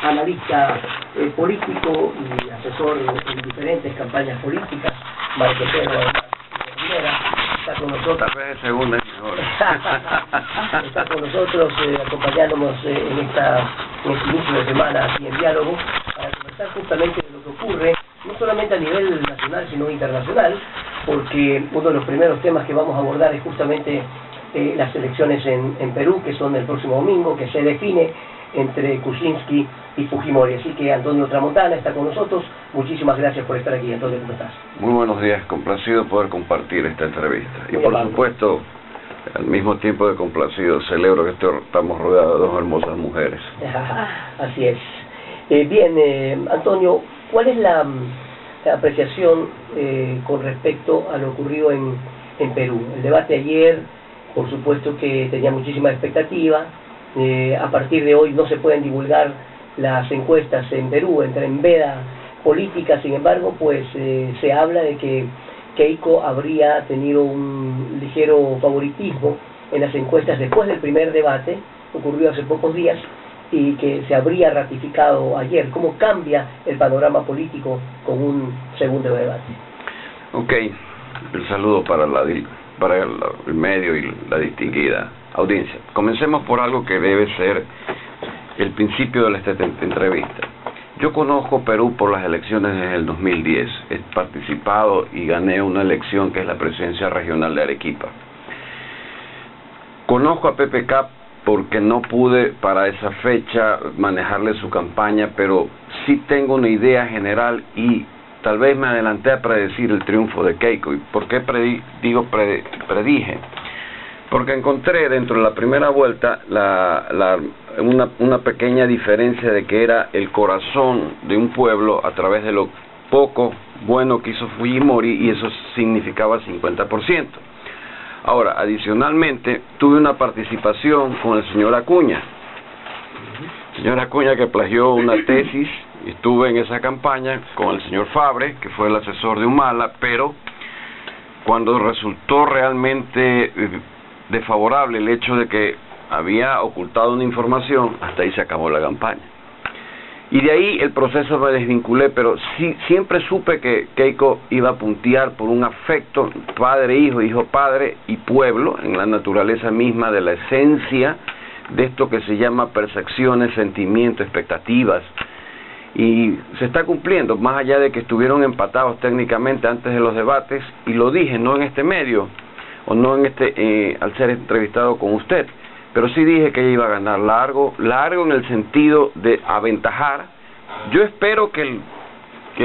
analista político y asesor en diferentes campañas políticas, marquetero de primera, está con nosotros. Tal vez de segunda es mejor. Está con nosotros acompañándonos en este inicio de semana aquí en Diálogo para conversar justamente de lo que ocurre no solamente a nivel nacional sino internacional, porque uno de los primeros temas que vamos a abordar es justamente las elecciones en Perú, que son el próximo domingo, que se define entre Kuczynski y Fujimori. Así que Antonio Tramontana está con nosotros. Muchísimas gracias por estar aquí, Antonio. ¿Cómo estás? Muy buenos días, complacido poder compartir esta entrevista. Y por supuesto, al mismo tiempo de complacido, celebro que estamos rodeados de dos hermosas mujeres. Así es. Bien, Antonio, ¿cuál es la apreciación con respecto a lo ocurrido en Perú? El debate ayer, por supuesto que tenía muchísima expectativa. A partir de hoy no se pueden divulgar las encuestas en Perú, entra en veda política. Sin embargo, pues se habla de que Keiko habría tenido un ligero favoritismo en las encuestas después del primer debate, ocurrió hace pocos días, y que se habría ratificado ayer. ¿Cómo cambia el panorama político con un segundo debate? Ok, el saludo para el medio y la distinguida audiencia. Comencemos por algo que debe ser el principio de esta entrevista. Yo conozco Perú por las elecciones desde el 2010. He participado y gané una elección que es la presidencia regional de Arequipa. Conozco a PPK porque no pude para esa fecha manejarle su campaña, pero sí tengo una idea general y tal vez me adelanté a predecir el triunfo de Keiko. ¿Y por qué predije? Porque encontré dentro de la primera vuelta una pequeña diferencia de que era el corazón de un pueblo a través de lo poco bueno que hizo Fujimori, y eso significaba 50%. Ahora, adicionalmente, tuve una participación con el señor Acuña. El señor Acuña, que plagió una tesis, y estuve en esa campaña con el señor Fabre, que fue el asesor de Humala, pero cuando resultó realmente desfavorable el hecho de que había ocultado una información, hasta ahí se acabó la campaña. Y de ahí el proceso me desvinculé, pero sí, siempre supe que Keiko iba a puntear por un afecto padre-hijo, hijo-padre y pueblo, en la naturaleza misma de la esencia de esto que se llama percepciones, sentimientos, expectativas. Y se está cumpliendo, más allá de que estuvieron empatados técnicamente antes de los debates, y lo dije, no en este medio, o no en al ser entrevistado con usted, pero sí dije que ella iba a ganar largo en el sentido de aventajar. Yo espero que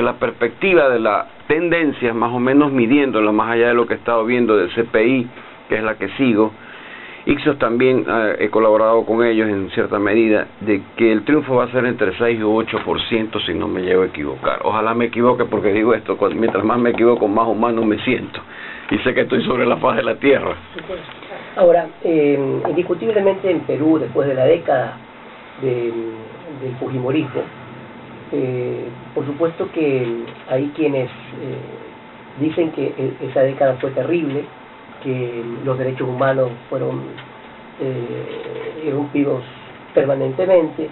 la perspectiva de la tendencia, más o menos midiéndola, más allá de lo que he estado viendo del CPI, que es la que sigo, Ixos también he colaborado con ellos en cierta medida, de que el triunfo va a ser entre 6 y 8%, si no me llevo a equivocar. Ojalá me equivoque, porque digo esto, mientras más me equivoco, más humano me siento, y sé que estoy sobre la faz de la tierra. Ahora, indiscutiblemente en Perú, después de la década del Fujimorismo, por supuesto que hay quienes dicen que esa década fue terrible, que los derechos humanos fueron irrumpidos permanentemente,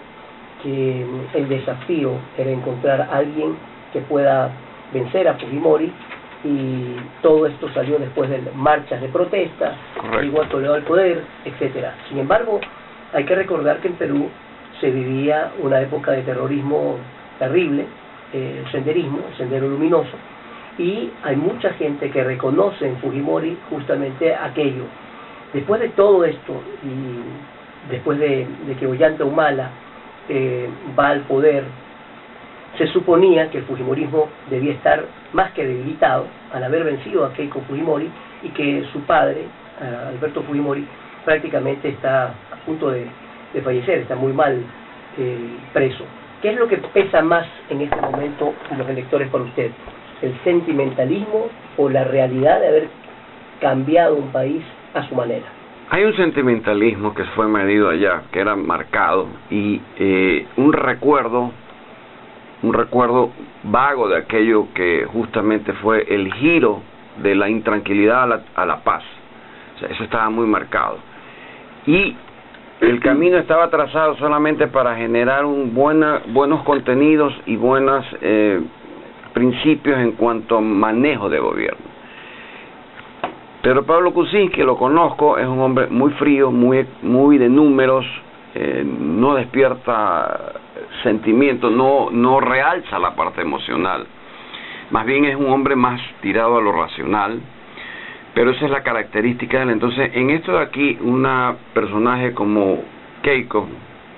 que el desafío era encontrar a alguien que pueda vencer a Fujimori, y todo esto salió después de marchas de protesta, igual toledo al poder, etcétera. Sin embargo, hay que recordar que en Perú se vivía una época de terrorismo terrible, el senderismo, el sendero luminoso, y hay mucha gente que reconoce en Fujimori justamente aquello. Después de todo esto, y después de que Ollanta Humala va al poder, se suponía que el Fujimorismo debía estar más que debilitado al haber vencido a Keiko Fujimori, y que su padre, Alberto Fujimori, prácticamente está a punto de fallecer, está muy mal preso. ¿Qué es lo que pesa más en este momento en los electores para usted? ¿El sentimentalismo o la realidad de haber cambiado un país a su manera? Hay un sentimentalismo que fue medido allá, que era marcado, y un recuerdo vago de aquello que justamente fue el giro de la intranquilidad a la paz. O sea, eso estaba muy marcado. Y el camino estaba trazado solamente para generar buenos contenidos y buenos principios en cuanto a manejo de gobierno. Pero Pablo Kuczynski, que lo conozco, es un hombre muy frío, muy de números, no despierta sentimientos, no realza la parte emocional. Más bien es un hombre más tirado a lo racional, pero esa es la característica de él. Entonces, en esto de aquí, una personaje como Keiko,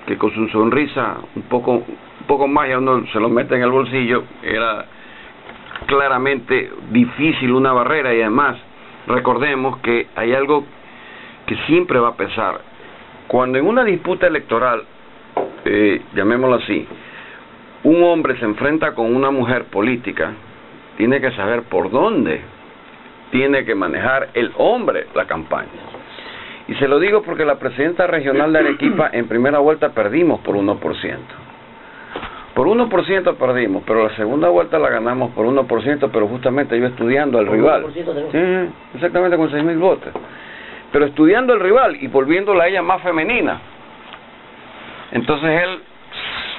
que con su sonrisa un poco más ya uno se lo mete en el bolsillo, era claramente difícil una barrera. Y además, recordemos que hay algo que siempre va a pesar. Cuando en una disputa electoral, llamémoslo así, un hombre se enfrenta con una mujer política, tiene que saber por dónde tiene que manejar el hombre la campaña. Y se lo digo porque la presidenta regional de Arequipa en primera vuelta perdimos por 1%. Por 1% perdimos, pero la segunda vuelta la ganamos por 1%, pero justamente yo estudiando al rival. Sí, exactamente, con 6.000 votos. Pero estudiando al rival y volviéndola a ella más femenina. Entonces él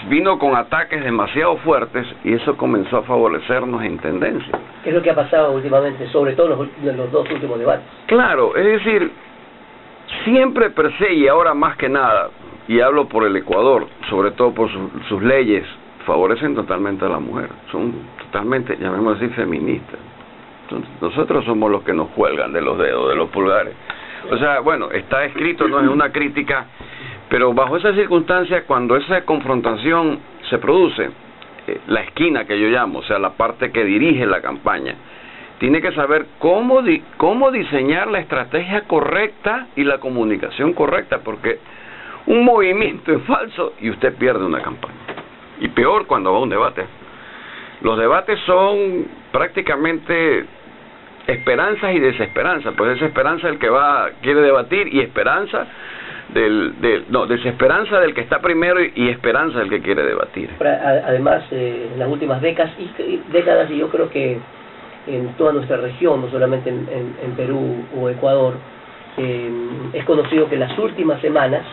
vino con ataques demasiado fuertes y eso comenzó a favorecernos en tendencia. ¿Qué es lo que ha pasado últimamente, sobre todo en los dos últimos debates? Claro, es decir, siempre per se y ahora más que nada, y hablo por el Ecuador, sobre todo por sus leyes, favorecen totalmente a la mujer, son totalmente, llamémoslo así, feministas. Entonces, nosotros somos los que nos cuelgan de los dedos, de los pulgares. O sea, bueno, está escrito, no es una crítica, pero bajo esas circunstancias, cuando esa confrontación se produce, la esquina que yo llamo, o sea, la parte que dirige la campaña, tiene que saber cómo diseñar la estrategia correcta y la comunicación correcta, porque un movimiento es falso y usted pierde una campaña. Y peor cuando va a un debate. Los debates son prácticamente esperanzas y desesperanzas, pues desesperanza del que quiere debatir y esperanza desesperanza del que está primero y esperanza del que quiere debatir. Además, en las últimas décadas, y yo creo que en toda nuestra región, no solamente en Perú o Ecuador, es conocido que las últimas semanas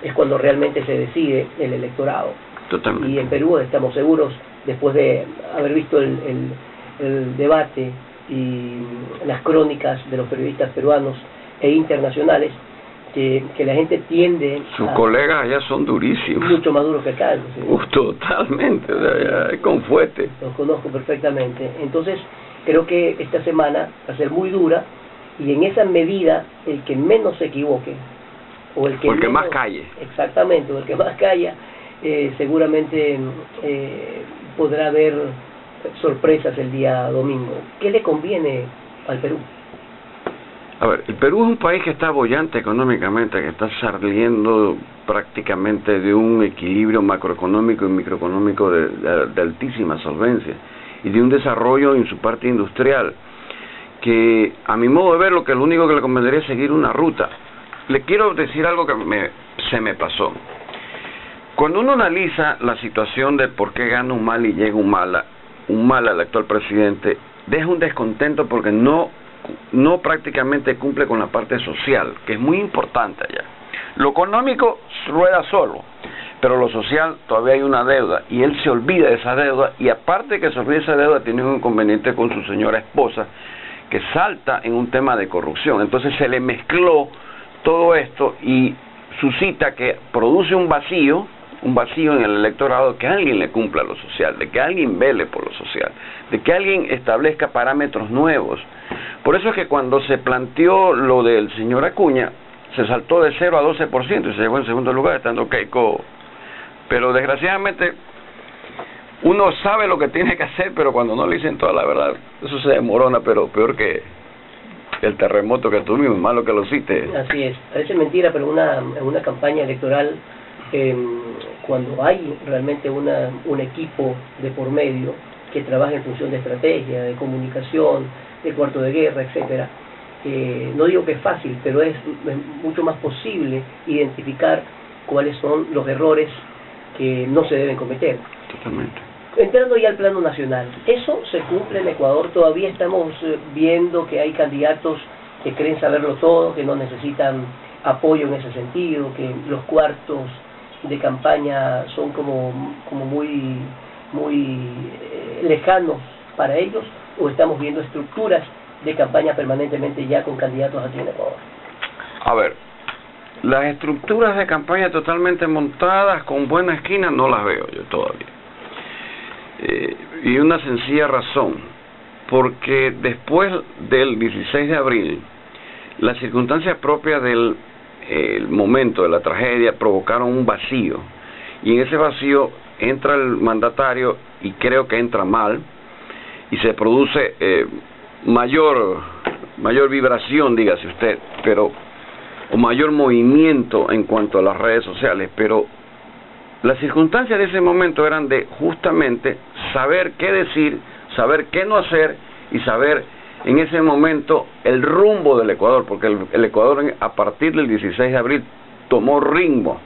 es cuando realmente se decide el electorado. Totalmente. Y en Perú estamos seguros, después de haber visto el debate y las crónicas de los periodistas peruanos e internacionales, que la gente tiende sus colegas allá son durísimos, mucho más duros que acá. ¿Sí? Totalmente, o sea, es con fuerte. Los conozco perfectamente. Entonces creo que esta semana va a ser muy dura, y en esa medida el que menos se equivoque o el que más calle, exactamente, o el que más calla, seguramente podrá haber sorpresas el día domingo. ¿Qué le conviene al Perú? A ver, el Perú es un país que está boyante económicamente, que está saliendo prácticamente de un equilibrio macroeconómico y microeconómico de altísima solvencia y de un desarrollo en su parte industrial, que a mi modo de ver lo único que le convendría es seguir una ruta. Le quiero decir algo que se me pasó. Cuando uno analiza la situación de por qué gana un mal y llega un mal al actual presidente, deja un descontento porque no prácticamente cumple con la parte social, que es muy importante allá. Lo económico rueda solo, pero lo social todavía hay una deuda, y él se olvida de esa deuda, y aparte de que se olvida de esa deuda, tiene un inconveniente con su señora esposa, que salta en un tema de corrupción. Entonces se le mezcló todo esto y suscita que produce un vacío en el electorado, que alguien le cumpla lo social, de que alguien vele por lo social, de que alguien establezca parámetros nuevos. Por eso es que cuando se planteó lo del señor Acuña, se saltó de 0 a 12% y se llegó en segundo lugar, estando Keiko. Pero desgraciadamente uno sabe lo que tiene que hacer, pero cuando no le dicen toda la verdad, eso se desmorona, pero peor que el terremoto que tuvimos, malo que lo cite. Así es, parece mentira, pero en una campaña electoral, cuando hay realmente un equipo de por medio que trabaja en función de estrategia, de comunicación, de cuarto de guerra, etcétera, no digo que es fácil, pero es mucho más posible identificar cuáles son los errores que no se deben cometer. Totalmente. Entrando ya al plano nacional, ¿eso se cumple en Ecuador? Todavía estamos viendo que hay candidatos que creen saberlo todo, que no necesitan apoyo en ese sentido, que los cuartos de campaña son como muy lejanos para ellos, o estamos viendo estructuras de campaña permanentemente ya con candidatos aquí en Ecuador. A ver, las estructuras de campaña totalmente montadas con buena esquina no las veo yo todavía. Y una sencilla razón, porque después del 16 de abril, las circunstancias propias del momento de la tragedia provocaron un vacío, y en ese vacío entra el mandatario, y creo que entra mal, y se produce mayor vibración, dígase usted, o mayor movimiento en cuanto a las redes sociales, pero las circunstancias de ese momento eran de justamente saber qué decir, saber qué no hacer, y saber en ese momento el rumbo del Ecuador, porque el Ecuador a partir del 16 de abril tomó ritmo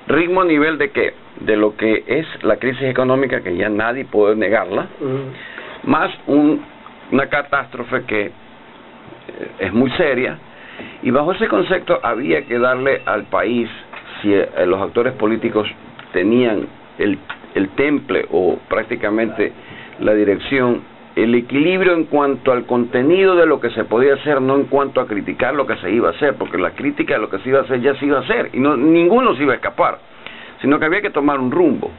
a nivel de qué, de lo que es la crisis económica, que ya nadie puede negarla, más una catástrofe que es muy seria, y bajo ese concepto había que darle al país, si los actores políticos tenían el temple o prácticamente la dirección, el equilibrio en cuanto al contenido de lo que se podía hacer, no en cuanto a criticar lo que se iba a hacer, porque la crítica de lo que se iba a hacer ya se iba a hacer, y ninguno se iba a escapar, sino que había que tomar un rumbo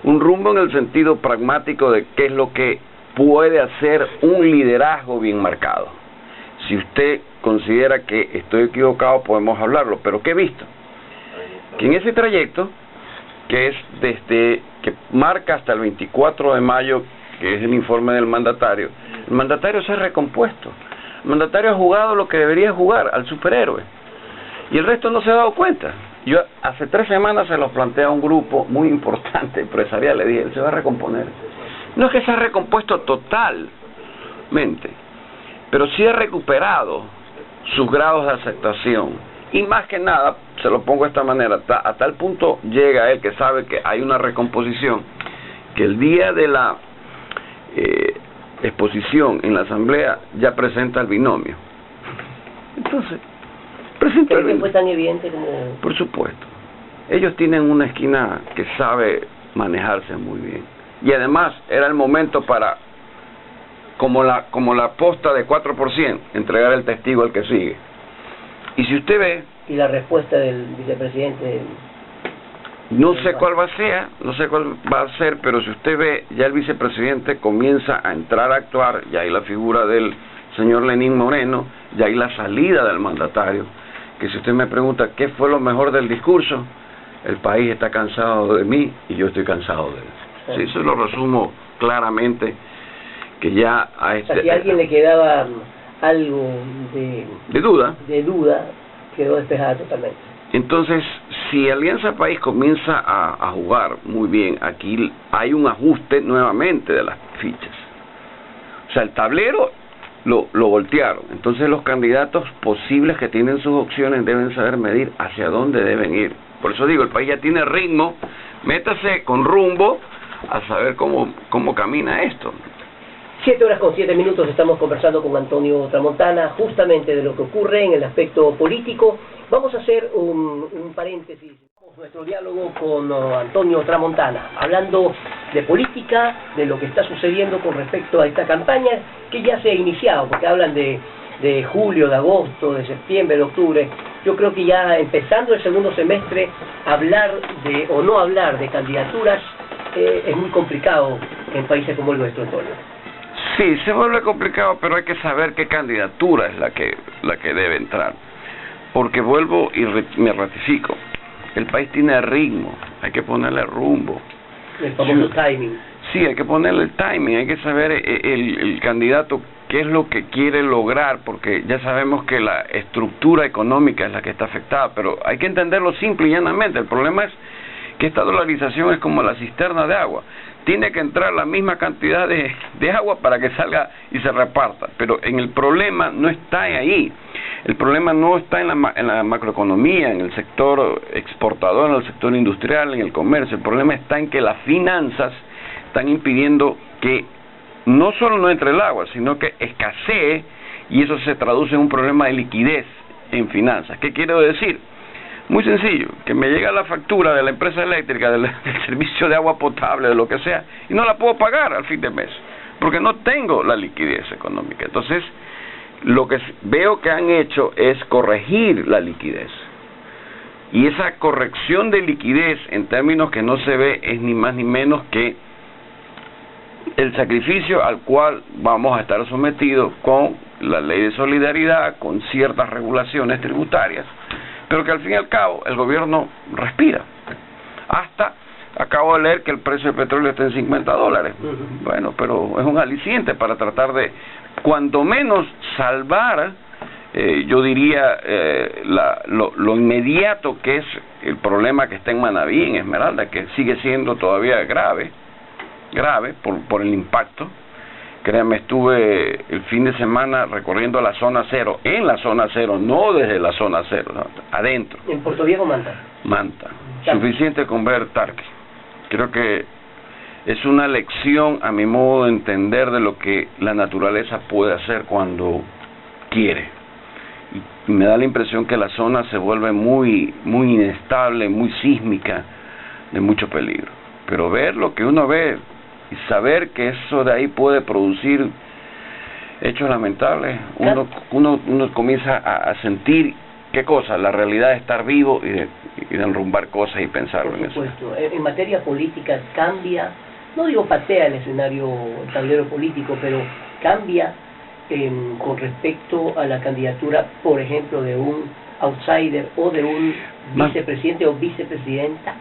en el sentido pragmático de qué es lo que puede hacer un liderazgo bien marcado. Si usted considera que estoy equivocado, podemos hablarlo, pero ¿qué he visto? Que en ese trayecto, que es desde que marca hasta el 24 de mayo, que es el informe del mandatario, el mandatario se ha recompuesto. El mandatario ha jugado lo que debería jugar, al superhéroe, y el resto no se ha dado cuenta. Yo hace 3 semanas se lo planteé a un grupo muy importante empresarial, le dije, él se va a recomponer. No es que se ha recompuesto totalmente, pero sí ha recuperado sus grados de aceptación, y más que nada, se lo pongo de esta manera, a tal punto llega él que sabe que hay una recomposición, que el día de la exposición en la asamblea ya presenta el binomio. Entonces, presenta el binomio. ¿Fue tan evidente como...? Por supuesto. Ellos tienen una esquina que sabe manejarse muy bien, y además era el momento para, como la posta de 4%, entregar el testigo al que sigue. Y si usted ve... Y la respuesta del vicepresidente... No sé cuál va a ser, pero si usted ve, ya el vicepresidente comienza a entrar a actuar, ya hay la figura del señor Lenín Moreno, ya hay la salida del mandatario, que si usted me pregunta qué fue lo mejor del discurso, el país está cansado de mí y yo estoy cansado de él. Sí, eso lo resumo claramente, que ya a o sea, si a alguien le quedaba algo de duda, quedó despejada totalmente. Entonces, si Alianza País comienza a jugar muy bien, aquí hay un ajuste nuevamente de las fichas. O sea, el tablero lo voltearon. Entonces los candidatos posibles que tienen sus opciones deben saber medir hacia dónde deben ir. Por eso digo, el país ya tiene ritmo, métase con rumbo a saber cómo camina esto. 7:07, estamos conversando con Antonio Tramontana justamente de lo que ocurre en el aspecto político. Vamos a hacer un paréntesis, nuestro diálogo con Antonio Tramontana, hablando de política, de lo que está sucediendo con respecto a esta campaña que ya se ha iniciado, porque hablan de julio, de agosto, de septiembre, de octubre. Yo creo que ya empezando el segundo semestre, hablar o no hablar de candidaturas es muy complicado en países como el nuestro, Antonio. Sí, se vuelve complicado, pero hay que saber qué candidatura es la que debe entrar. Porque vuelvo y me ratifico, el país tiene ritmo, hay que ponerle rumbo. El famoso timing. Sí, hay que ponerle el timing, hay que saber el candidato qué es lo que quiere lograr, porque ya sabemos que la estructura económica es la que está afectada, pero hay que entenderlo simple y llanamente. El problema es que esta dolarización es como la cisterna de agua. Tiene que entrar la misma cantidad de agua para que salga y se reparta, pero el problema no está ahí. El problema no está en la macroeconomía, en el sector exportador, en el sector industrial, en el comercio. El problema está en que las finanzas están impidiendo que no solo no entre el agua, sino que escasee y eso se traduce en un problema de liquidez en finanzas. ¿Qué quiero decir? Muy sencillo, que me llega la factura de la empresa eléctrica, del servicio de agua potable, de lo que sea, y no la puedo pagar al fin de mes, porque no tengo la liquidez económica. Entonces, lo que veo que han hecho es corregir la liquidez. Y esa corrección de liquidez, en términos que no se ve, es ni más ni menos que el sacrificio al cual vamos a estar sometidos con la ley de solidaridad, con ciertas regulaciones tributarias, pero que al fin y al cabo el gobierno respira. Hasta, acabo de leer que el precio del petróleo está en $50. Bueno, pero es un aliciente para tratar de, cuando menos, salvar, yo diría, lo inmediato que es el problema que está en Manabí, en Esmeralda, que sigue siendo todavía grave por el impacto. Créanme, estuve el fin de semana recorriendo la zona cero, en la zona cero, no desde la zona cero, no, adentro. ¿En Puerto Viejo, Manta? Manta. Suficiente con ver Tarqui. Creo que es una lección, a mi modo de entender, de lo que la naturaleza puede hacer cuando quiere. Y me da la impresión que la zona se vuelve muy inestable, muy sísmica, de mucho peligro. Pero ver lo que uno ve y saber que eso de ahí puede producir hechos lamentables, uno comienza a sentir qué cosa, la realidad de estar vivo y de enrumbar cosas y pensarlo en eso. Por supuesto, en materia política cambia, no digo patea el escenario, el tablero político, pero cambia con respecto a la candidatura, por ejemplo, de un outsider o de un vicepresidente o vicepresidenta.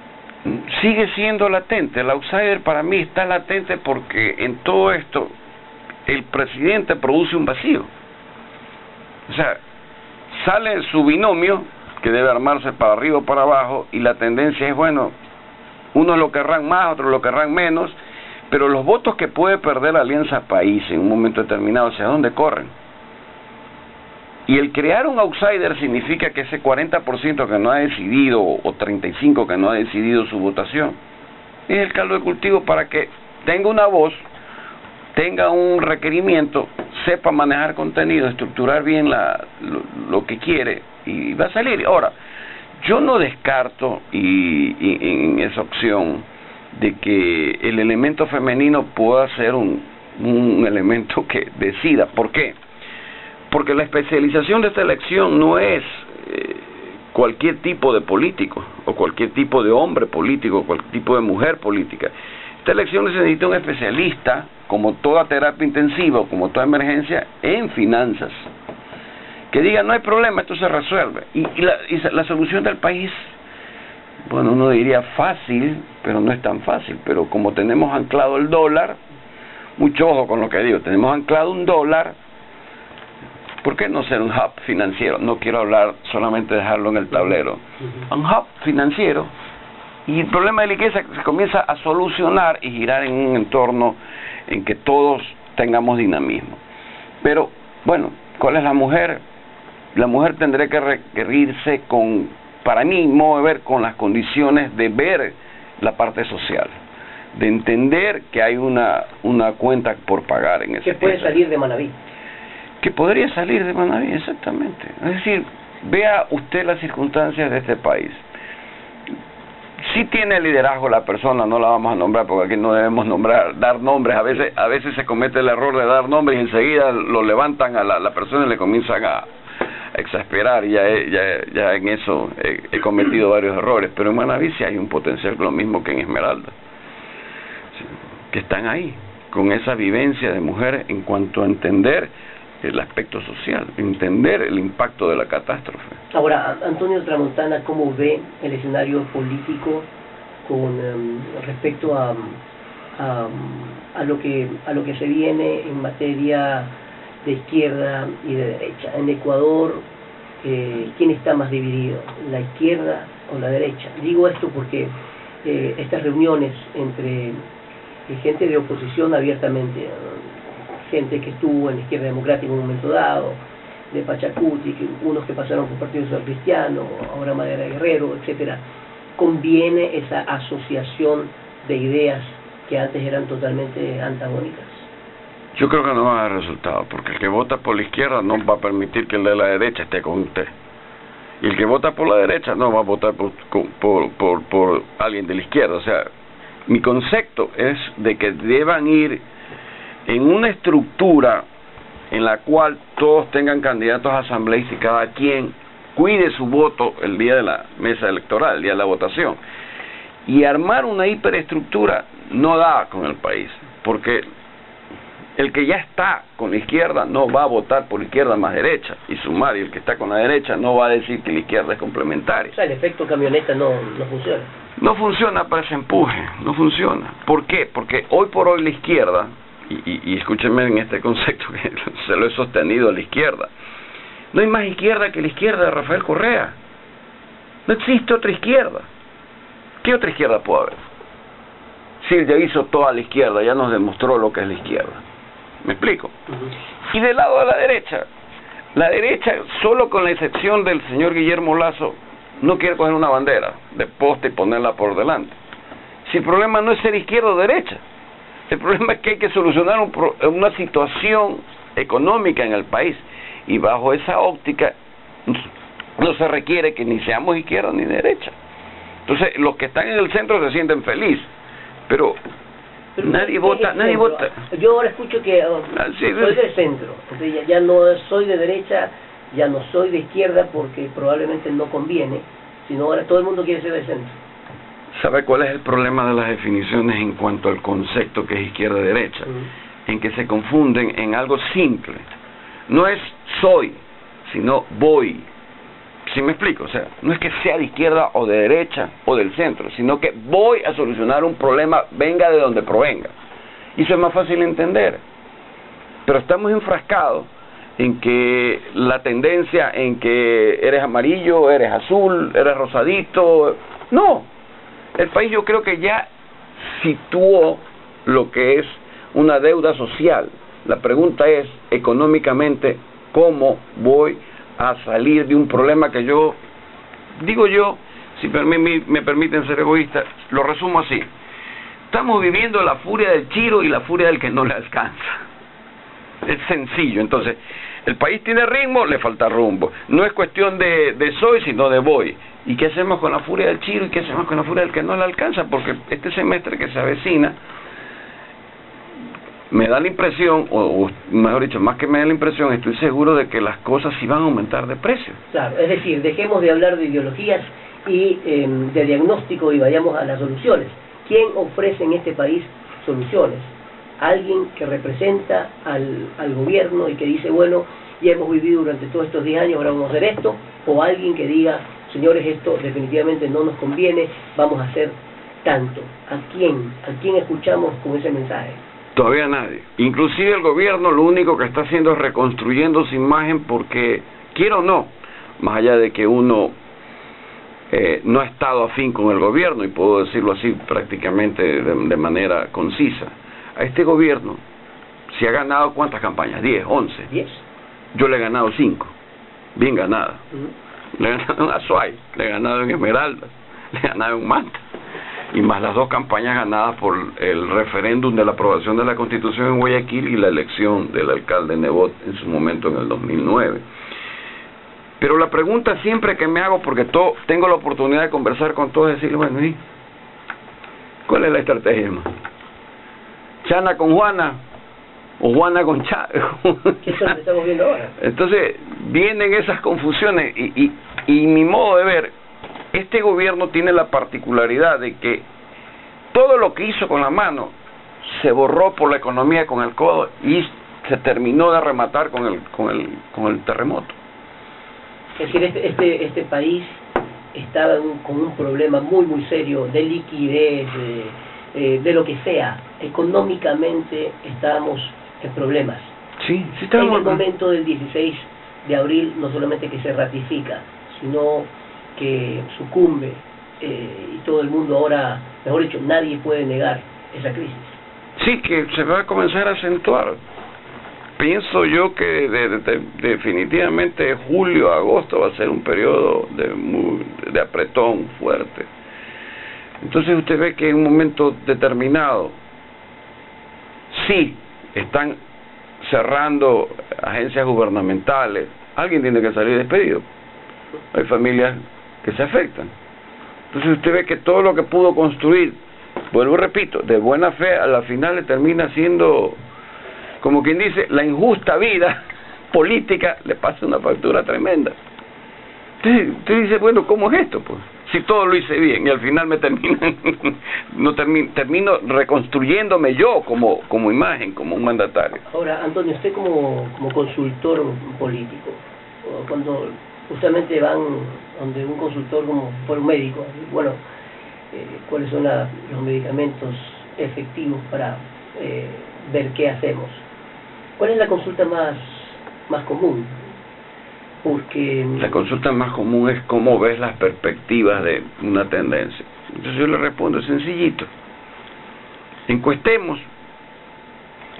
Sigue siendo latente. El outsider para mí está latente porque en todo esto el presidente produce un vacío. O sea, sale su binomio que debe armarse para arriba o para abajo, y la tendencia es, bueno, unos lo querrán más, otros lo querrán menos, pero los votos que puede perder la Alianza País en un momento determinado, ¿hacia dónde corren? Y el crear un outsider significa que ese 40% que no ha decidido, o 35% que no ha decidido su votación, es el caldo de cultivo para que tenga una voz, tenga un requerimiento, sepa manejar contenido, estructurar bien lo que quiere, y va a salir. Ahora, yo no descarto en esa opción de que el elemento femenino pueda ser un elemento que decida. ¿Por qué? Porque la especialización de esta elección no es cualquier tipo de político, o cualquier tipo de hombre político, cualquier tipo de mujer política. Esta elección necesita un especialista, como toda terapia intensiva, o como toda emergencia, en finanzas, que diga, no hay problema, esto se resuelve. Y la solución del país, bueno, uno diría fácil, pero no es tan fácil. Pero como tenemos anclado el dólar, mucho ojo con lo que digo, tenemos anclado un dólar, ¿por qué no ser un hub financiero? No quiero hablar solamente de dejarlo en el tablero. Un hub financiero, y el problema de liquidez se comienza a solucionar y girar en un entorno en que todos tengamos dinamismo. Pero, bueno, ¿cuál es la mujer? La mujer tendría que requerirse con, para mí, modo de ver, con las condiciones de ver la parte social, de entender que hay una cuenta por pagar en ese que puede salir de Manabí. Que podría salir de Manabí, exactamente. Es decir, vea usted las circunstancias de este país. Sí tiene liderazgo la persona, no la vamos a nombrar porque aquí no debemos dar nombres. A veces se comete el error de dar nombres y enseguida lo levantan a la persona y le comienzan a exasperar. Ya en eso he cometido varios errores, pero en Manabí sí hay un potencial, lo mismo que en Esmeralda, que están ahí con esa vivencia de mujer en cuanto a entender el aspecto social, entender el impacto de la catástrofe. Ahora, Antonio Tramontana, ¿cómo ve el escenario político con respecto a lo que se viene en materia de izquierda y de derecha? En Ecuador, ¿quién está más dividido? ¿La izquierda o la derecha? Digo esto porque estas reuniones entre gente de oposición abiertamente, gente que estuvo en la izquierda democrática en un momento dado, de Pachacuti, unos que pasaron por Partido Social Cristiano, ahora Madera Guerrero, etcétera, conviene esa asociación de ideas que antes eran totalmente antagónicas. Yo creo que no va a dar resultado, porque el que vota por la izquierda no va a permitir que el de la derecha esté con usted. Y el que vota por la derecha no va a votar por alguien de la izquierda. O sea, mi concepto es de que deban ir en una estructura en la cual todos tengan candidatos a asambleístas y cada quien cuide su voto el día de la mesa electoral, el día de la votación. Y armar una hiperestructura no da con el país, porque el que ya está con la izquierda no va a votar por la izquierda más derecha y sumar, y el que está con la derecha no va a decir que la izquierda es complementaria. O sea, el efecto camioneta no funciona. No funciona para ese empuje, no funciona. ¿Por qué? Porque hoy por hoy la izquierda, y escúchenme en este concepto que se lo he sostenido a la izquierda, no hay más izquierda que la izquierda de Rafael Correa. No existe otra izquierda. ¿Qué otra izquierda puede haber? Si él ya hizo toda la izquierda, ya nos demostró lo que es la izquierda. ¿Me explico? Y del lado de la derecha, solo con la excepción del señor Guillermo Lasso, no quiere coger una bandera de poste y ponerla por delante. Si el problema no es ser izquierda o derecha, el problema es que hay que solucionar una situación económica en el país, y bajo esa óptica no se requiere que ni seamos izquierda ni derecha. Entonces los que están en el centro se sienten felices, pero nadie vota. Yo ahora escucho que soy del centro, entonces ya no soy de derecha, ya no soy de izquierda porque probablemente no conviene, sino ahora todo el mundo quiere ser del centro. ¿Sabe cuál es el problema de las definiciones en cuanto al concepto que es izquierda-derecha? En que se confunden en algo simple. No es soy, sino voy. ¿Sí me explico? O sea, no es que sea de izquierda o de derecha o del centro, sino que voy a solucionar un problema, venga de donde provenga. Y eso es más fácil de entender. Pero estamos enfrascados en que la tendencia en que eres amarillo, eres azul, eres rosadito. No. El país yo creo que ya situó lo que es una deuda social. La pregunta es, económicamente, ¿cómo voy a salir de un problema que digo yo, si me permiten ser egoísta, lo resumo así: estamos viviendo la furia del chiro y la furia del que no le alcanza. Es sencillo. Entonces, el país tiene ritmo, le falta rumbo. No es cuestión de soy, sino de voy. ¿Y qué hacemos con la furia del chiro y qué hacemos con la furia del que no le alcanza? Porque este semestre que se avecina, me da la impresión, o mejor dicho, más que me da la impresión, estoy seguro de que las cosas sí van a aumentar de precio. Claro, es decir, dejemos de hablar de ideologías y de diagnóstico y vayamos a las soluciones. ¿Quién ofrece en este país soluciones? Alguien que representa al gobierno y que dice, bueno, ya hemos vivido durante todos estos 10 años, ahora vamos a hacer esto, o alguien que diga, señores, esto definitivamente no nos conviene, vamos a hacer tanto. ¿A quién escuchamos con ese mensaje? Todavía nadie. Inclusive el gobierno lo único que está haciendo es reconstruyendo su imagen, porque, quiero o no, más allá de que uno no ha estado afín con el gobierno, y puedo decirlo así prácticamente de manera concisa, a este gobierno se ha ganado ¿cuántas campañas? 10, 11. 10. Yo le he ganado 5, bien ganadas. Le he ganado en Azuay, le he ganado en Esmeraldas, le he ganado en Manta, y más las 2 campañas ganadas por el referéndum de la aprobación de la Constitución en Guayaquil y la elección del alcalde Nebot en su momento en el 2009. Pero la pregunta siempre que me hago, porque tengo la oportunidad de conversar con todos, es decirle, bueno, ¿y cuál es la estrategia, hermano? ¿Chana con Juana o Juana con Chana? ¿Qué es lo que estamos viendo ahora? Entonces vienen esas confusiones y mi modo de ver, este gobierno tiene la particularidad de que todo lo que hizo con la mano se borró por la economía con el codo y se terminó de rematar con el terremoto. Es decir, este país estaba con un problema muy muy serio de liquidez, de lo que sea. Económicamente estábamos en problemas. Sí, en el momento del 16 de abril no solamente que se ratifica, sino que sucumbe, y todo el mundo ahora, mejor dicho, nadie puede negar esa crisis. Sí, que se va a comenzar a acentuar. Pienso yo que definitivamente julio, agosto va a ser un periodo de apretón fuerte. Entonces usted ve que en un momento determinado sí están cerrando agencias gubernamentales, alguien tiene que salir despedido. Hay familias que se afectan. Entonces usted ve que todo lo que pudo construir, vuelvo y repito, de buena fe, a la final le termina siendo, como quien dice, la injusta vida política le pasa una factura tremenda. Entonces usted dice, bueno, ¿cómo es esto? Pues si todo lo hice bien y al final me termino reconstruyéndome yo como imagen, como un mandatario. Ahora, Antonio, usted como consultor político, cuando justamente van donde un consultor como por un médico, bueno, cuáles son los medicamentos efectivos para ver qué hacemos, ¿cuál es la consulta más común? Porque la consulta más común es cómo ves las perspectivas de una tendencia. Entonces yo le respondo sencillito: encuestemos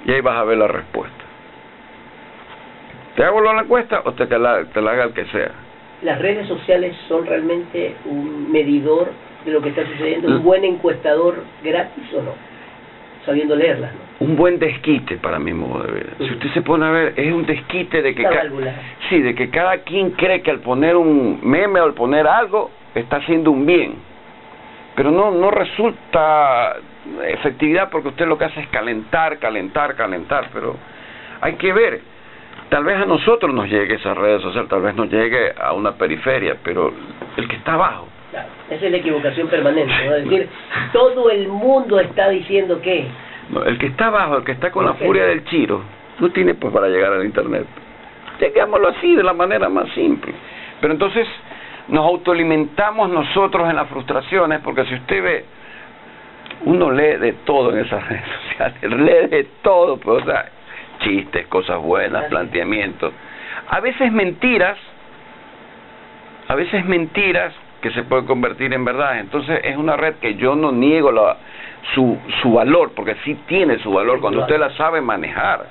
y ahí vas a ver la respuesta. ¿Te hago la encuesta o te la haga el que sea? ¿Las redes sociales son realmente un medidor de lo que está sucediendo? ¿Un buen encuestador gratis o no? Sabiendo leerlas, ¿no? Un buen desquite, para mi modo de ver. Si usted se pone a ver, es un desquite de que de que cada quien cree que al poner un meme o al poner algo está haciendo un bien, pero no resulta efectividad, porque usted lo que hace es calentar, pero hay que ver. Tal vez a nosotros nos llegue esa red social, tal vez nos llegue a una periferia, pero el que está abajo. Claro, esa es la equivocación permanente, ¿no? Es decir, todo el mundo está diciendo que... No, el que está abajo, el que está con la furia del chiro, no tiene pues para llegar al internet. Digámoslo así, de la manera más simple. Pero entonces nos autoalimentamos nosotros en las frustraciones, porque si usted ve, uno lee de todo en esas redes sociales, lee de todo, pues, o sea, chistes, cosas buenas, planteamientos, a veces mentiras que se pueden convertir en verdad. Entonces es una red que yo no niego su valor, porque sí tiene su valor cuando usted la sabe manejar,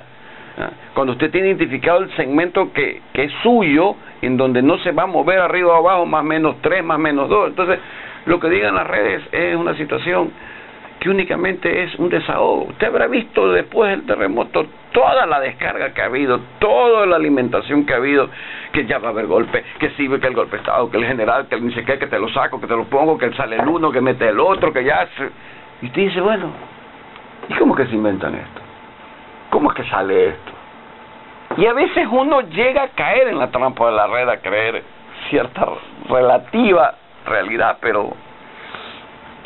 ¿no? Cuando usted tiene identificado el segmento que es suyo, en donde no se va a mover arriba o abajo, más menos 3, más menos 2. Entonces lo que digan las redes es una situación que únicamente es un desahogo. Usted habrá visto después del terremoto toda la descarga que ha habido, toda la alimentación que ha habido, que ya va a haber golpe, que sí, que el golpe de Estado, que el general, que ni sé qué, que te lo saco, que te lo pongo, que sale el uno, que mete el otro, que ya se... Y usted dice, bueno, ¿y cómo que se inventan esto? ¿Cómo es que sale esto? Y a veces uno llega a caer en la trampa de la red, a creer cierta relativa realidad, pero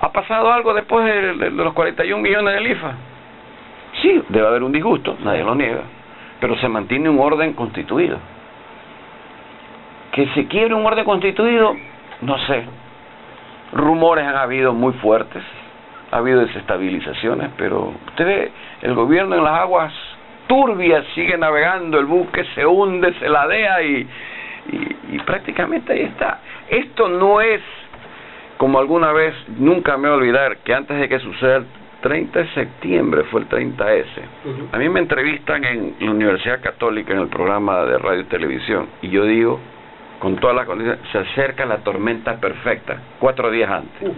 ¿ha pasado algo después de los 41 millones del IFA? Sí, debe haber un disgusto, nadie lo niega, pero se mantiene un orden constituido. Que se quiebre un orden constituido, no sé. Rumores han habido muy fuertes, ha habido desestabilizaciones, pero usted ve, el gobierno en las aguas turbias sigue navegando, el buque se hunde, se ladea y prácticamente ahí está. Esto no es como alguna vez, nunca me voy a olvidar, que antes de que suceda el 30 de septiembre, fue el 30S, a mí me entrevistan en la Universidad Católica en el programa de radio y televisión, y yo digo, con todas las condiciones, se acerca la tormenta perfecta, 4 días antes.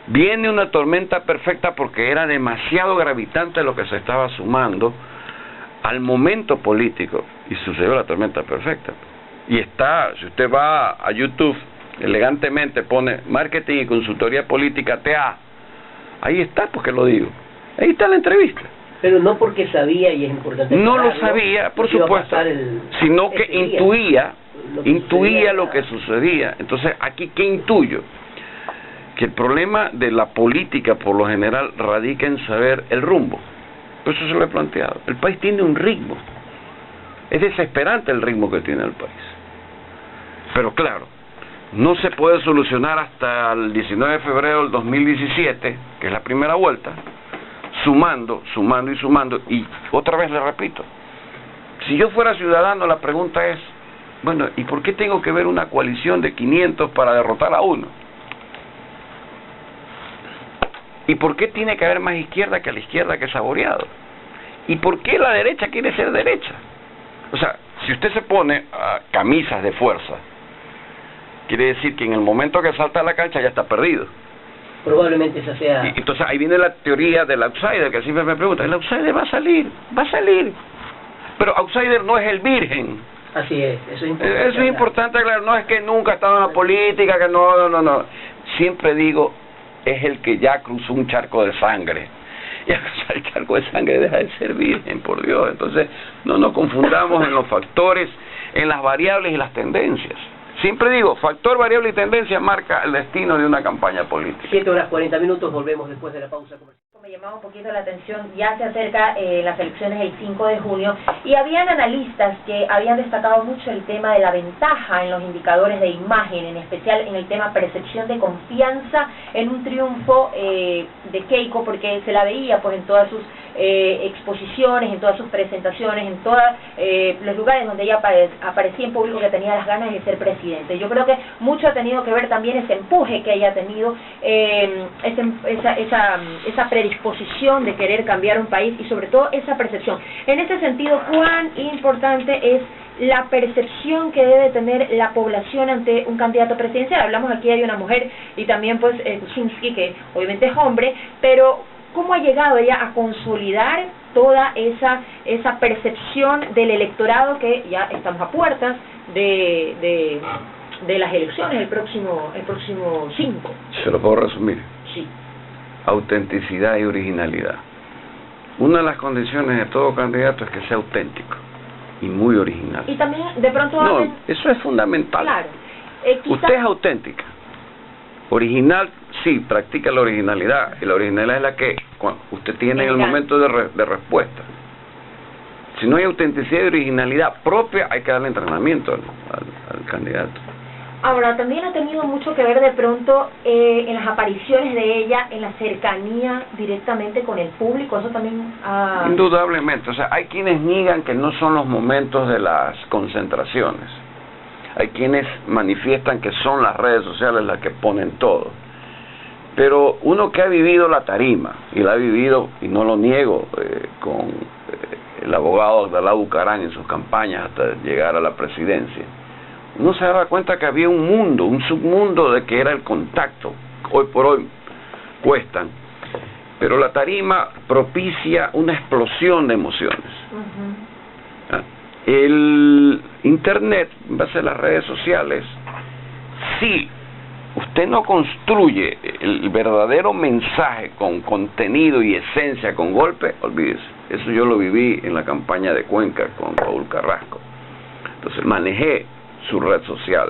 Viene una tormenta perfecta porque era demasiado gravitante lo que se estaba sumando al momento político, y sucedió la tormenta perfecta. Y está, si usted va a YouTube, elegantemente pone marketing y consultoría política TA, ahí está, porque lo digo, ahí está la entrevista. Pero no porque sabía, y es importante no aclarar, lo sabía, por supuesto, sino que intuía lo que sucedía. Entonces aquí, ¿qué intuyo? Que el problema de la política por lo general radica en saber el rumbo. Por eso se lo he planteado. El país tiene un ritmo, es desesperante el ritmo que tiene el país, pero claro, no se puede solucionar hasta el 19 de febrero del 2017, que es la primera vuelta, sumando, y otra vez le repito, si yo fuera ciudadano, la pregunta es, bueno, ¿y por qué tengo que ver una coalición de 500 para derrotar a uno? ¿Y por qué tiene que haber más izquierda que la izquierda que saboreado? ¿Y por qué la derecha quiere ser derecha? O sea, si usted se pone a camisas de fuerza, quiere decir que en el momento que salta a la cancha ya está perdido. Probablemente esa sea... Entonces ahí viene la teoría del outsider, que siempre me preguntan, ¿el outsider va a salir? Va a salir. Pero outsider no es el virgen. Así es, eso es importante. Eso es importante, claro, no es que nunca ha estado en la política, que no. Siempre digo, es el que ya cruzó un charco de sangre. Y el charco de sangre deja de ser virgen, por Dios. Entonces, no nos confundamos en los factores, en las variables y las tendencias. Siempre digo, factor, variable y tendencia marca el destino de una campaña política. 7:40, volvemos después de la pausa comercial. Me llamaba un poquito la atención, ya se acerca las elecciones del 5 de junio y habían analistas que habían destacado mucho el tema de la ventaja en los indicadores de imagen, en especial en el tema percepción de confianza en un triunfo de Keiko, porque se la veía pues en todas sus exposiciones, en todas sus presentaciones, en todos los lugares donde ella aparecía en público que tenía las ganas de ser presidente. Yo creo que mucho ha tenido que ver también ese empuje que ella ha tenido, esa predisposición de querer cambiar un país y sobre todo esa percepción. En ese sentido, ¿cuán importante es la percepción que debe tener la población ante un candidato presidencial? Hablamos aquí de una mujer y también pues Kuczynski, que obviamente es hombre, pero ¿cómo ha llegado ella a consolidar toda esa percepción del electorado, que ya estamos a puertas de las elecciones el próximo 5? ¿Se lo puedo resumir? Sí. Autenticidad y originalidad. Una de las condiciones de todo candidato es que sea auténtico y muy original. Y también de pronto no, eso es fundamental. Claro. Usted es auténtica. Original, sí, practica la originalidad. Y la originalidad es la que usted tiene en el momento de respuesta. Si no hay autenticidad y originalidad propia, hay que darle entrenamiento al candidato. Ahora, también ha tenido mucho que ver de pronto en las apariciones de ella, en la cercanía directamente con el público, eso también ha... Indudablemente, o sea, hay quienes niegan que no son los momentos de las concentraciones. Hay quienes manifiestan que son las redes sociales las que ponen todo. Pero uno que ha vivido la tarima, y la ha vivido, y no lo niego, con el abogado Abdalá Bucaram en sus campañas hasta llegar a la presidencia, uno se daba cuenta que había un mundo, un submundo de que era el contacto. Hoy por hoy cuestan. Pero la tarima propicia una explosión de emociones. El Internet, en base a las redes sociales, si usted no construye el verdadero mensaje con contenido y esencia, con golpe, olvídese. Eso yo lo viví en la campaña de Cuenca con Raúl Carrasco. Entonces manejé su red social.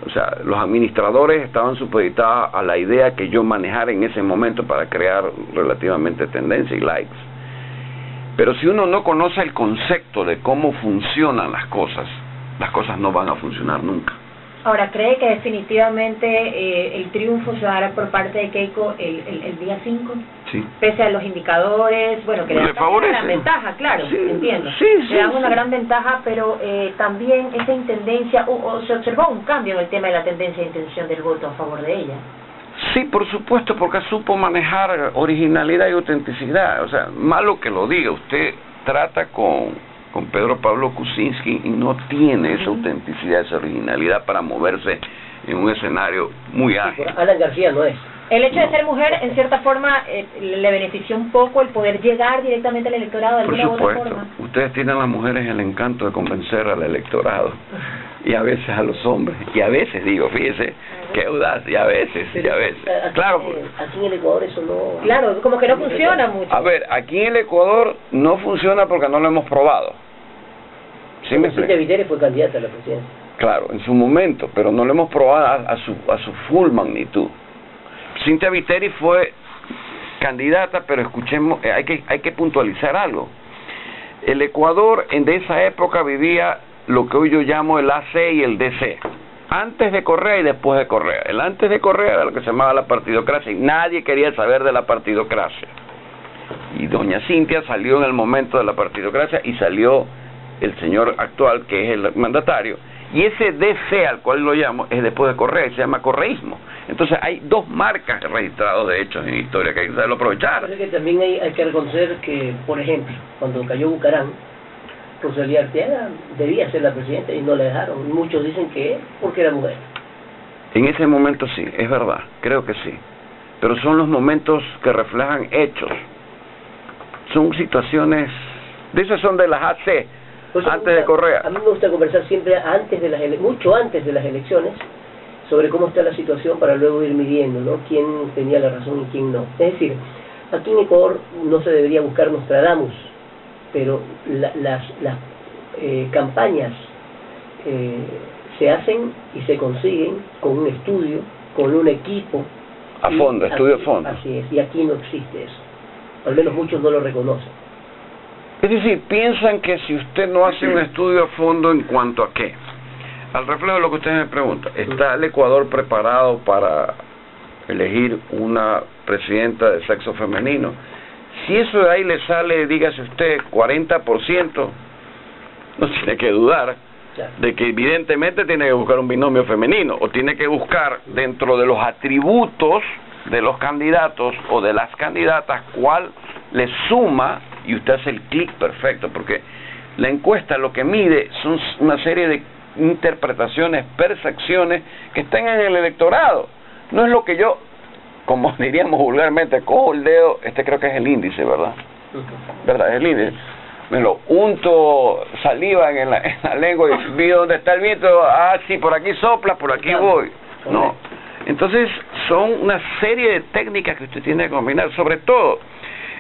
O sea, los administradores estaban supeditados a la idea que yo manejara en ese momento para crear relativamente tendencia y likes. Pero si uno no conoce el concepto de cómo funcionan las cosas no van a funcionar nunca. Ahora, ¿cree que definitivamente el triunfo se dará por parte de Keiko el día 5? Sí. Pese a los indicadores, bueno, que le dan una gran ventaja, claro, sí, entiendo. Sí, le dan una gran ventaja, pero también esa intendencia, o se observó un cambio en el tema de la tendencia de intención del voto a favor de ella. Sí, por supuesto, porque supo manejar originalidad y autenticidad. O sea, malo que lo diga, usted trata con Pedro Pablo Kuczynski y no tiene esa autenticidad, esa originalidad para moverse en un escenario muy ágil. Sí, Alan García no es. El hecho de ser mujer, en cierta forma, le benefició un poco el poder llegar directamente al electorado de alguna u otra forma. Por supuesto. Ustedes tienen las mujeres el encanto de convencer al electorado. Y a veces a los hombres. Y a veces, digo, fíjese, qué audacia, y a veces, pero, y a veces. Claro. Aquí en el Ecuador eso no... Claro, como que no funciona mucho. A ver, aquí en el Ecuador no funciona porque no lo hemos probado. ¿Sí me explico? Cintia Viteri fue candidata a la presidencia. Claro, en su momento, pero no lo hemos probado a su full magnitud. Cintia Viteri fue candidata, pero escuchemos, hay que puntualizar algo. El Ecuador de esa época vivía lo que hoy yo llamo el AC y el DC. Antes de Correa y después de Correa. El antes de Correa era lo que se llamaba la partidocracia y nadie quería saber de la partidocracia. Y doña Cintia salió en el momento de la partidocracia y salió el señor actual, que es el mandatario. Y ese DC al cual lo llamo es después de Correa, se llama correísmo. Entonces hay dos marcas registradas de hechos en historia que hay que saberlo aprovechar. Pero es que también hay que reconocer que, por ejemplo, cuando cayó Bucaram, Rosalía Arteaga debía ser la presidenta y no la dejaron. Muchos dicen que es porque era mujer. En ese momento sí, es verdad, creo que sí. Pero son los momentos que reflejan hechos. Son situaciones, de esas son de las AC. antes de Correa. A mí me gusta conversar siempre antes de mucho antes de las elecciones sobre cómo está la situación para luego ir midiendo, ¿no? Quién tenía la razón y quién no. Es decir, aquí en Ecuador no se debería buscar Nostradamus, pero las campañas se hacen y se consiguen con un estudio, con un equipo. A fondo, estudio a fondo. Así es, y aquí no existe eso. Al menos muchos no lo reconocen. Es decir, piensan que si usted no hace un estudio a fondo en cuanto a qué, al reflejo de lo que usted me pregunta, ¿está el Ecuador preparado para elegir una presidenta de sexo femenino? Si eso de ahí le sale, dígase usted, 40%, no tiene que dudar de que evidentemente tiene que buscar un binomio femenino, o tiene que buscar dentro de los atributos de los candidatos o de las candidatas cuál le suma, y usted hace el clic perfecto, porque la encuesta lo que mide son una serie de interpretaciones, percepciones que están en el electorado. No es lo que yo, como diríamos vulgarmente, cojo el dedo, creo que es el índice, ¿verdad? ¿Verdad? Es el índice. Me lo unto saliva en la lengua y vi dónde está el viento. Ah, sí, por aquí sopla, por aquí voy. No. Entonces, son una serie de técnicas que usted tiene que combinar, sobre todo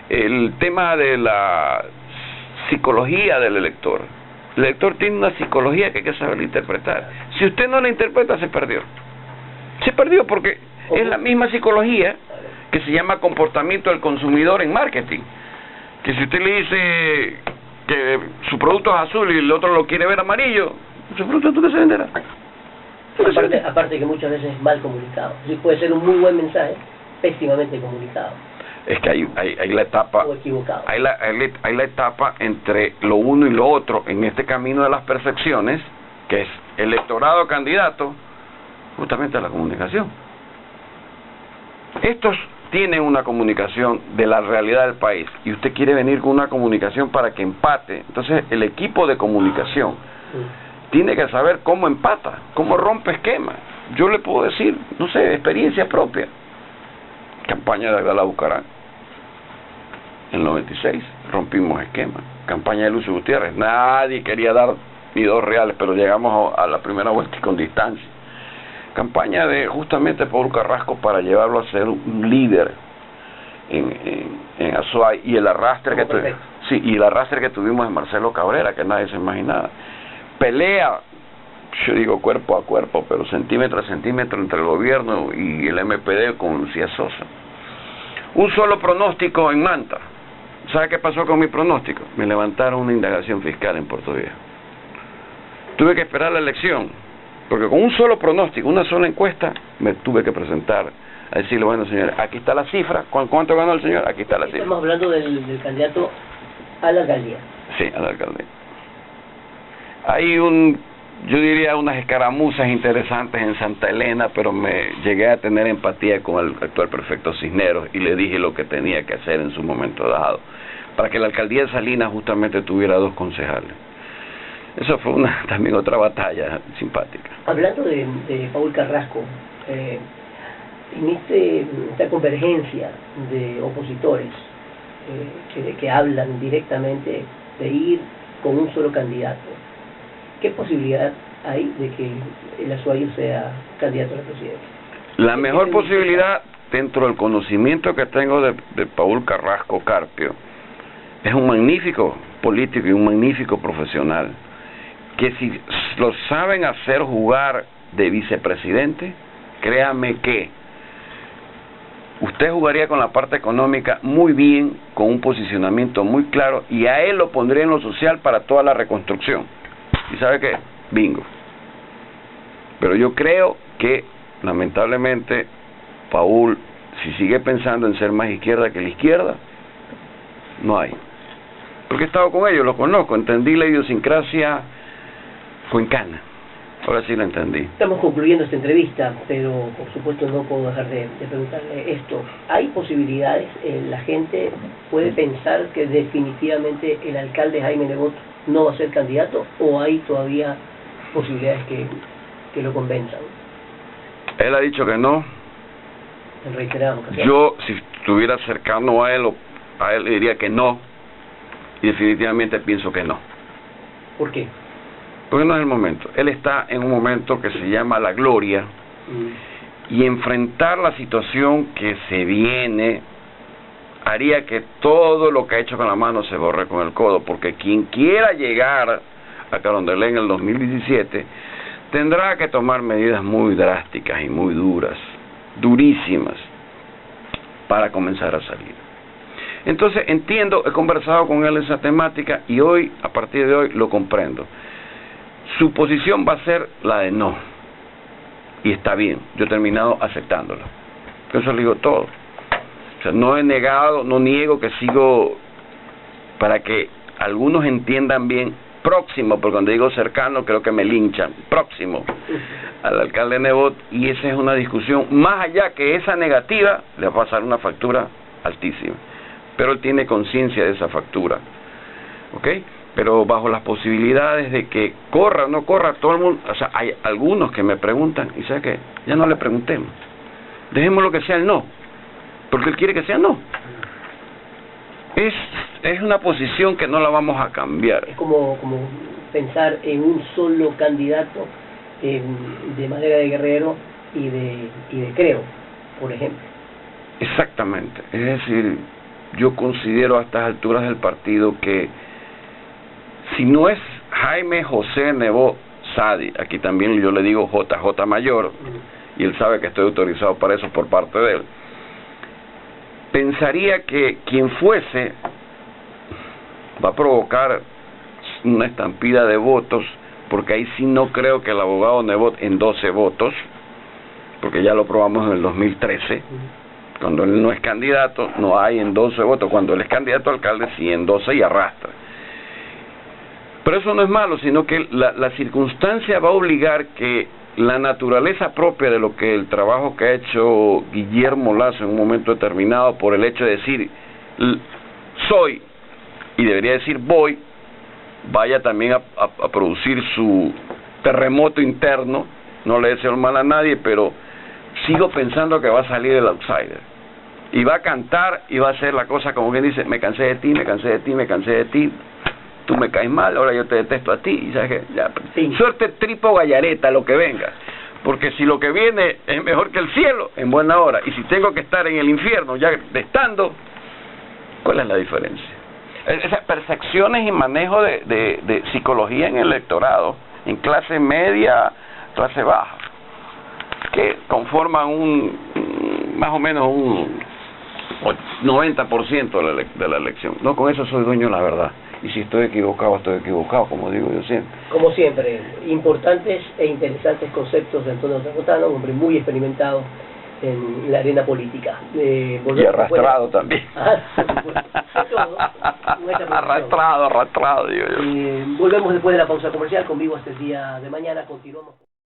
el tema de la psicología del elector. El elector tiene una psicología que hay que saber interpretar. Si usted no la interpreta, se perdió. Se perdió porque es la misma psicología que se llama comportamiento del consumidor en marketing. Que si usted le dice que su producto es azul y el otro lo quiere ver amarillo, su producto no se venderá. Aparte que muchas veces es mal comunicado. Sí, puede ser un muy buen mensaje, pésimamente comunicado. Es que hay la etapa, o equivocado. Hay la etapa entre lo uno y lo otro en este camino de las percepciones, que es electorado candidato, justamente la comunicación. Estos tienen una comunicación de la realidad del país y usted quiere venir con una comunicación para que empate. Entonces el equipo de comunicación tiene que saber cómo empata, cómo rompe esquemas. Yo le puedo decir, no sé, experiencia propia. Campaña de Abdala Bucaram en el 96, rompimos esquemas. Campaña de Lucio Gutiérrez, nadie quería dar ni $2, pero llegamos a la primera vuelta y con distancia. Campaña de justamente Paul Carrasco para llevarlo a ser un líder en Azuay, y el arrastre que tuvimos de Marcelo Cabrera, que nadie se imaginaba. Pelea, yo digo cuerpo a cuerpo, pero centímetro a centímetro entre el gobierno y el MPD con Lucía Sosa. Un solo pronóstico en Manta. ¿Sabe qué pasó con mi pronóstico? Me levantaron una indagación fiscal en Puerto Viejo. Tuve que esperar la elección, porque con un solo pronóstico, una sola encuesta, me tuve que presentar a decirle, bueno, señores, aquí está la cifra. ¿Cuánto ganó el señor? Aquí está la cifra. Estamos hablando del candidato a la alcaldía. Sí, a la alcaldía. Hay yo diría unas escaramuzas interesantes en Santa Elena, pero me llegué a tener empatía con el actual prefecto Cisneros y le dije lo que tenía que hacer en su momento dado, para que la alcaldía de Salinas justamente tuviera 2 concejales. Eso fue también otra batalla simpática. Hablando de Paul Carrasco, en esta convergencia de opositores que hablan directamente de ir con un solo candidato, ¿qué posibilidad hay de que el Azuayo sea candidato a la presidencia? La mejor posibilidad, dentro del conocimiento que tengo de Paul Carrasco Carpio, es un magnífico político y un magnífico profesional, que si lo saben hacer jugar de vicepresidente, créame que usted jugaría con la parte económica muy bien, con un posicionamiento muy claro, y a él lo pondría en lo social para toda la reconstrucción. ¿Y sabe qué? Bingo. Pero yo creo que, lamentablemente, Paul, si sigue pensando en ser más izquierda que la izquierda, no hay. Porque he estado con ellos, los conozco, entendí la idiosincrasia cuencana. Ahora sí lo entendí. Estamos concluyendo esta entrevista, pero por supuesto no puedo dejar de preguntarle esto. ¿Hay posibilidades? ¿La gente puede pensar que definitivamente el alcalde Jaime Nebot no va a ser candidato, o hay todavía posibilidades que lo convenzan? Él ha dicho que no. En reiteradas ocasiones. Yo, si estuviera cercano a él le diría que no, y definitivamente pienso que no. ¿Por qué? Porque no es el momento. Él está en un momento que se llama la gloria, y enfrentar la situación que se viene haría que todo lo que ha hecho con la mano se borre con el codo, porque quien quiera llegar a Carondelet en el 2017 tendrá que tomar medidas muy drásticas y muy duras, durísimas, para comenzar a salir. Entonces entiendo, he conversado con él esa temática y hoy, a partir de hoy, lo comprendo. Su posición va a ser la de no, y está bien, yo he terminado aceptándola. Eso le digo todo. O sea, no he negado, no niego que sigo, para que algunos entiendan bien, próximo, porque cuando digo cercano creo que me linchan, próximo al alcalde Nebot, y esa es una discusión, más allá que esa negativa, le va a pasar una factura altísima, pero él tiene conciencia de esa factura, ¿ok? Pero bajo las posibilidades de que corra o no corra, todo el mundo, o sea, hay algunos que me preguntan, y ¿sabes qué? Ya no le preguntemos, dejémoslo que sea el no, porque él quiere que sea no. Es una posición que no la vamos a cambiar. Es como pensar en un solo candidato de Madera de Guerrero y de Creo, por ejemplo. Exactamente. Es decir, yo considero a estas alturas del partido que si no es Jaime José Nebot Sadi, aquí también yo le digo JJ Mayor, y él sabe que estoy autorizado para eso por parte de él, pensaría que quien fuese va a provocar una estampida de votos, porque ahí sí no creo que el abogado Nebot endose votos, porque ya lo probamos en el 2013, cuando él no es candidato no hay endose votos, cuando él es candidato a alcalde sí endose y arrastra. Pero eso no es malo, sino que la circunstancia va a obligar que la naturaleza propia de lo que el trabajo que ha hecho Guillermo Lazo en un momento determinado, por el hecho de decir soy, y debería decir voy, vaya también a producir su terremoto interno. No le deseo el mal a nadie, pero sigo pensando que va a salir el outsider y va a cantar y va a hacer la cosa como quien dice: me cansé de ti, me cansé de ti, me cansé de ti, tú me caes mal, ahora yo te detesto a ti, y sabes que ya, sí. Suerte tripo gallareta lo que venga, porque si lo que viene es mejor que el cielo, en buena hora, y si tengo que estar en el infierno ya estando, ¿cuál es la diferencia? Esas percepciones y manejo de psicología en el electorado, en clase media, clase baja, que conforman más o menos un 90% de la elección. No, con eso soy dueño de la verdad. Y si estoy equivocado, como digo yo siempre. Como siempre, importantes e interesantes conceptos de Antonio Trapotano, un hombre muy experimentado en la arena política. Y arrastrado también. Arrastrado, digo yo. Volvemos después de la pausa comercial, con Vivo hasta el día de mañana. Continuamos.